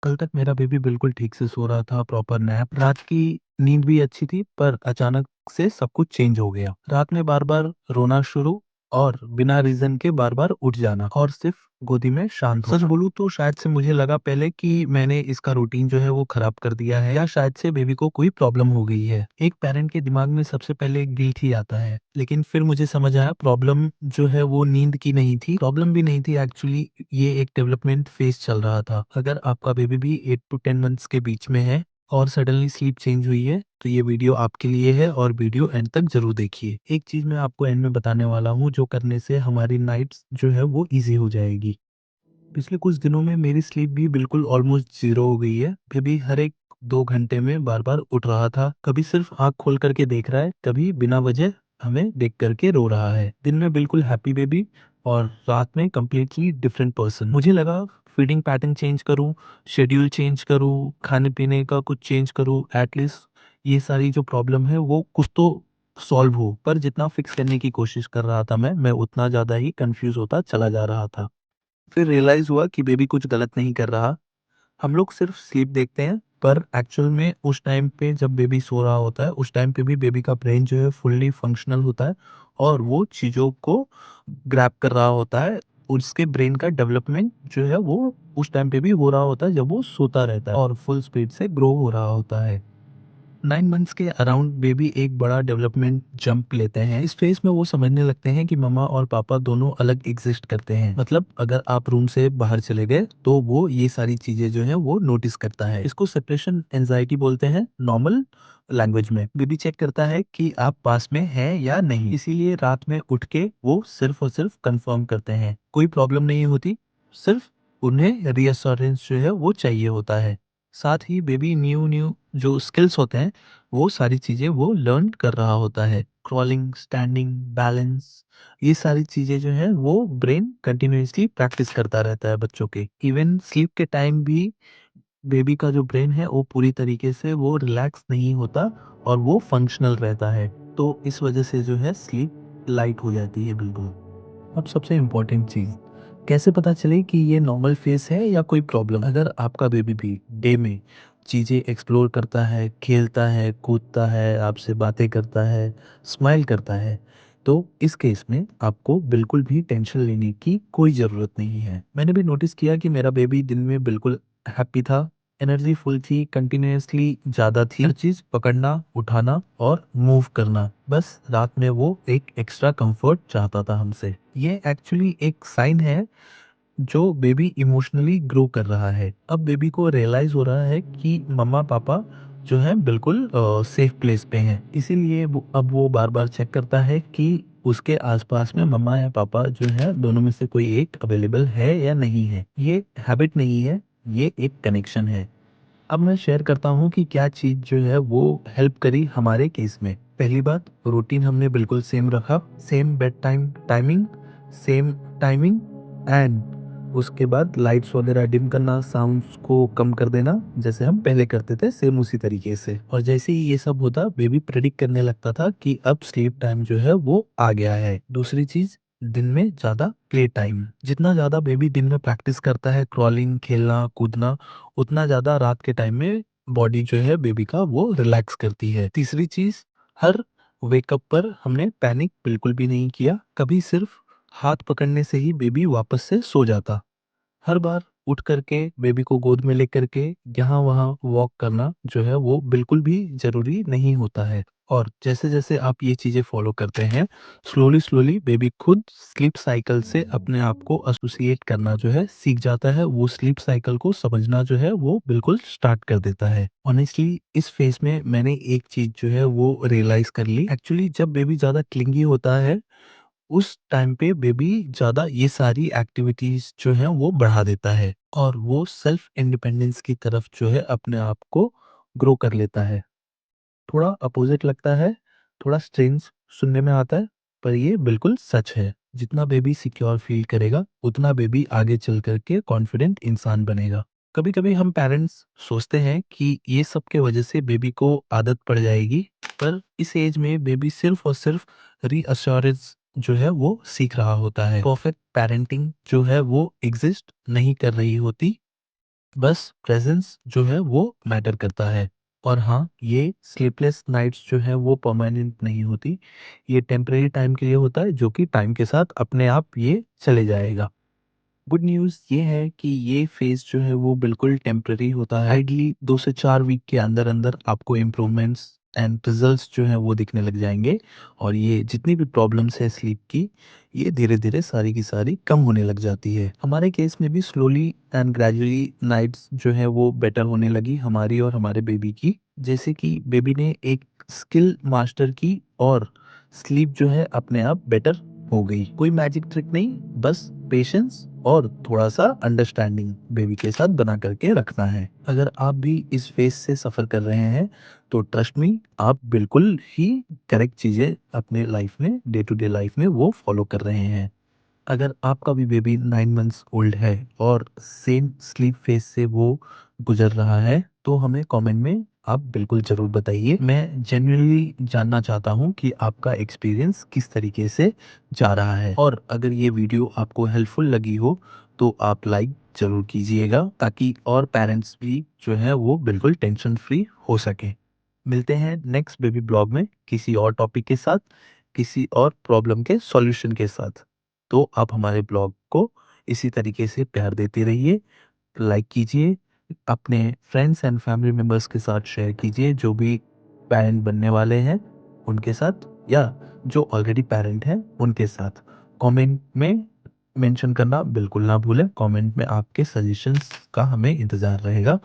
कल तक मेरा बेबी बिल्कुल ठीक से सो रहा था, प्रॉपर नैप, रात की नींद भी अच्छी थी, पर अचानक से सब कुछ चेंज हो गया। रात में बार-बार रोना शुरू और बिना रीज़न के बार-बार उठ जाना और सिर्फ गोदी में शांत होना। सच बोलूँ तो शायद से मुझे लगा पहले कि मैंने इसका रूटीन जो है वो खराब कर दिया है या शायद से बेबी को कोई प्रॉब्लम हो गई है। एक पेरेंट के दिमाग में सबसे पहले गिल्ट ही आता है, लेकिन फिर मुझे समझ आया प्रॉब्लम जो है वो नींद की नहीं थी, प्रॉब्लम भी नहीं थी एक्चुअली, ये एक डेवलपमेंट फेज़ चल रहा था। अगर आपका बेबी भी 8 टू 10 मंथ्स के बीच में है और सडनली स्लीप चेंज हुई है, तो ये वीडियो आपके लिए है और वीडियो एंड तक ज़रूर देखिए। एक चीज़ मैं आपको एंड में बताने वाला हूँ, जो करने से हमारी नाइट्स जो है वो ईज़ी हो जाएगी। पिछले कुछ दिनों में मेरी स्लीप भी बिल्कुल ऑलमोस्ट ज़ीरो हो गई है। बेबी हर एक 2 घंटे में बार-बार उठ रहा था। कभी सिर्फ़ आँख खोल कर के देख रहा है, कभी बिना वजह हमें देख कर के रो रहा है। दिन में बिल्कुल हैप्पी बेबी और रात में कंप्लीटली डिफरेंट पर्सन। मुझे लगा फीडिंग पैटर्न चेंज करूँ, शेड्यूल चेंज करूँ, खाने-पीने का कुछ चेंज करूँ, एट लीस्ट ये सारी जो प्रॉब्लम है वो कुछ तो सॉल्व हो। पर जितना फिक्स करने की कोशिश कर रहा था मैं उतना ज़्यादा ही कन्फ्यूज़ होता चला जा रहा था। फिर रियलाइज़ हुआ कि बेबी कुछ गलत नहीं कर रहा। हम लोग सिर्फ़ स्लीप देखते हैं, पर एक्चुअल में उस टाइम पे जब बेबी सो रहा होता है, उस टाइम पे भी बेबी का ब्रेन जो है फुल्ली फंक्शनल होता है और वो चीज़ों को ग्रैब कर रहा होता है। उसके ब्रेन का डेवलपमेंट जो है वो उस टाइम पे भी हो रहा होता है जब वो सोता रहता है और फुल स्पीड से ग्रो हो रहा होता है। 9 मंथ्स के अराउंड बेबी एक बड़ा डेवलपमेंट जंप लेते हैं। इस फेज़ में वो समझने लगते हैं कि मम्मा और पापा दोनों अलग एग्ज़िस्ट करते हैं। मतलब अगर आप रूम से बाहर चले गए, तो वो ये सारी चीज़ें जो हैं वो नोटिस करता है। इसको सेपरेशन एंग्ज़ायटी बोलते हैं नॉर्मल लैंग्वेज में। बेबी चेक करता है कि आप पास में हैं या नहीं। इसीलिए रात में उठ के वो सिर्फ़ और सिर्फ़ कन्फर्म करते हैं। कोई प्रॉब्लम नहीं होती, सिर्फ़ उन्हें रीअश्योरेंस जो है वो चाहिए होता है। साथ ही बेबी न्यू-न्यू जो स्किल्स होते हैं, वो सारी चीज़ें वो लर्न कर रहा होता है। क्रॉलिंग, स्टैंडिंग, बैलेंस, ये सारी चीज़ें जो हैं वो ब्रेन कंटिन्यूअसली प्रैक्टिस करता रहता है बच्चों के। इवन स्लीप के टाइम भी बेबी का जो ब्रेन है वो पूरी तरीके से वो रिलैक्स नहीं होता और वो फंक्शनल रहता है। तो इस वज़ह से जो है स्लीप लाइट हो जाती है बिल्कुल। अब सबसे इम्पोर्टेंट चीज़, कैसे पता चले कि ये नॉर्मल फेज़ है या कोई प्रॉब्लम? अगर आपका बेबी भी डे में चीज़ें एक्सप्लोर करता है, खेलता है, कूदता है, आपसे बातें करता है, स्माइल करता है, तो इस केस में आपको बिल्कुल भी टेंशन लेने की कोई ज़रूरत नहीं है। मैंने भी नोटिस किया कि मेरा बेबी दिन में बिल्कुल हैप्पी था, एनर्जी फुल थी, कंटिन्यूअसली ज़्यादा थी। हर चीज़ पकड़ना, उठाना और मूव करना। बस रात में वो एक एक्स्ट्रा कंफर्ट चाहता था हमसे। ये एक्चुअली एक साइन है जो बेबी इमोशनली ग्रो कर रहा है। अब बेबी को रियलाइज़ हो रहा है कि मम्मा-पापा जो हैं बिल्कुल सेफ प्लेस पे हैं। इसीलिए वो अब वो बार-बार चेक करता है कि उसके आस-पास में मम्मा या पापा जो हैं दोनों में से कोई एक अवेलेबल है या नहीं है। ये हैबिट नहीं है, ये एक कनेक्शन है। अब मैं शेयर करता हूँ कि क्या चीज़ जो है वो हेल्प करी हमारे केस में। पहली बात, रूटीन हमने बिल्कुल सेम रखा, same bed time timing, same timing and उसके बाद लाइट्स वगैरह डिम करना, साउंड्स को कम कर देना, जैसे हम पहले करते थे सेम उसी तरीके से। और जैसे ही ये सब होता, बेबी प्रेडिक्ट करने लगता था कि अब स्लीप टाइम जो है वो आ गया है। दूसरी चीज़, दिन में ज़्यादा प्ले टाइम। जितना ज़्यादा बेबी दिन में प्रैक्टिस करता है क्रॉलिंग, खेलना, कूदना, उतना ज़्यादा रात के टाइम में बॉडी जो है बेबी का वो रिलैक्स करती है। तीसरी चीज़, हर वेकअप पर हमने पैनिक बिल्कुल भी नहीं किया। कभी सिर्फ हाथ पकड़ने से ही बेबी वापस से सो जाता। हर बार उठ करके बेबी को गोद में लेकर के यहाँ-वहाँ वॉक करना जो है वो बिल्कुल भी ज़रूरी नहीं होता है। और जैसे-जैसे आप ये चीज़ें फ़ॉलो करते हैं, स्लोली-स्लोली बेबी खुद स्लीप साइकिल से अपने आप को एसोसिएट करना जो है सीख जाता है। वो स्लीप साइकिल को समझना जो है वो बिल्कुल स्टार्ट कर देता है। ऑनेस्टली इस फ़ेज़ में मैंने एक चीज़ जो है वो रियलाइज़ कर ली। एक्चुअली जब बेबी ज़्यादा क्लिंगी होता है, उस टाइम पे बेबी ज़्यादा ये सारी एक्टिविटीज़ जो हैं वो बढ़ा देता है और वो सेल्फ इंडिपेंडेंस की तरफ जो है अपने आप को ग्रो कर लेता है। थोड़ा अपोज़िट लगता है, थोड़ा स्ट्रेंज सुनने में आता है, पर ये बिल्कुल सच है। जितना बेबी सिक्योर फ़ील करेगा, उतना बेबी आगे चल कर के कॉन्फिडेंट इंसान बनेगा। कभी-कभी हम पेरेंट्स सोचते हैं कि ये सब के वजह से बेबी को आदत पड़ जाएगी, पर इस एज में बेबी सिर्फ़ और सिर्फ़ रीअश्योरेंस जो है वो सीख रहा होता है। परफेक्ट पैरेंटिंग जो है वो एग्ज़िस्ट नहीं कर रही होती। बस प्रेज़ेंस जो है वो मैटर करता है। और हाँ, ये स्लीपलेस नाइट्स जो है वो परमानेंट नहीं होती। ये टेम्परेरी टाइम के लिए होता है, जो कि टाइम के साथ अपने आप ये चले जाएगा। गुड न्यूज़ ये है कि ये फ़ेज़ जो है वो बिल्कुल टेम्परेरी होता है। आइडली 2 से 4 वीक के अंदर-अंदर आपको इम्प्रूवमेंट्स एंड रिज़ल्ट्स जो हैं वो दिखने लग जाएँगे, और ये जितनी भी प्रॉब्लम्स है स्लीप की, ये धीरे-धीरे सारी की सारी कम होने लग जाती है। हमारे केस में भी स्लोली एंड ग्रेजुअली नाइट्स जो है वो बेटर होने लगी हमारी और हमारे बेबी की। जैसे कि बेबी ने एक स्किल मास्टर की, और स्लीप जो है अपने आप बेटर हो गई। कोई मैजिक ट्रिक नहीं, बस पेशेंस और थोड़ा-सा अंडरस्टैंडिंग बेबी के साथ बना करके रखना है। अगर आप भी इस फेज़ से सफ़र कर रहे हैं, तो ट्रस्ट मी, आप बिल्कुल ही करेक्ट चीज़ें अपने लाइफ़ में, डे टू डे लाइफ़ में वो फ़ॉलो कर रहे हैं। अगर आपका भी बेबी 9 मंथ्स ओल्ड है और सेम स्लीप फेज से वो गुजर रहा है, तो हमें कमेंट में आप बिल्कुल ज़रूर बताइए। मैं जेन्युइनली जानना चाहता हूँ कि आपका एक्सपीरियंस किस तरीके से जा रहा है। और अगर ये वीडियो आपको हेल्पफुल लगी हो, तो आप लाइक ज़रूर कीजिएगा, ताकि और पेरेंट्स भी जो हैं वो बिल्कुल टेंशन फ्री हो सकें। मिलते हैं नेक्स्ट बेबी ब्लॉग में किसी और टॉपिक के साथ, किसी और प्रॉब्लम के सॉल्यूशन के साथ। तो आप हमारे ब्लॉग को इसी तरीके से प्यार देते रहिए, लाइक कीजिए, अपने फ्रेंड्स एंड फैमिली मेंबर्स के साथ शेयर कीजिए, जो भी पेरेंट बनने वाले हैं उनके साथ, या जो ऑलरेडी पेरेंट हैं उनके साथ। कमेंट में मेंशन करना बिल्कुल ना भूलें। कमेंट में आपके सजेशंस का हमें इंतज़ार रहेगा।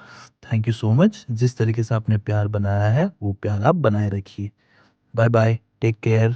Thank you so much. जिस तरीके से आपने प्यार बनाया है, वो प्यार आप बनाए रखिए। Bye bye, take care.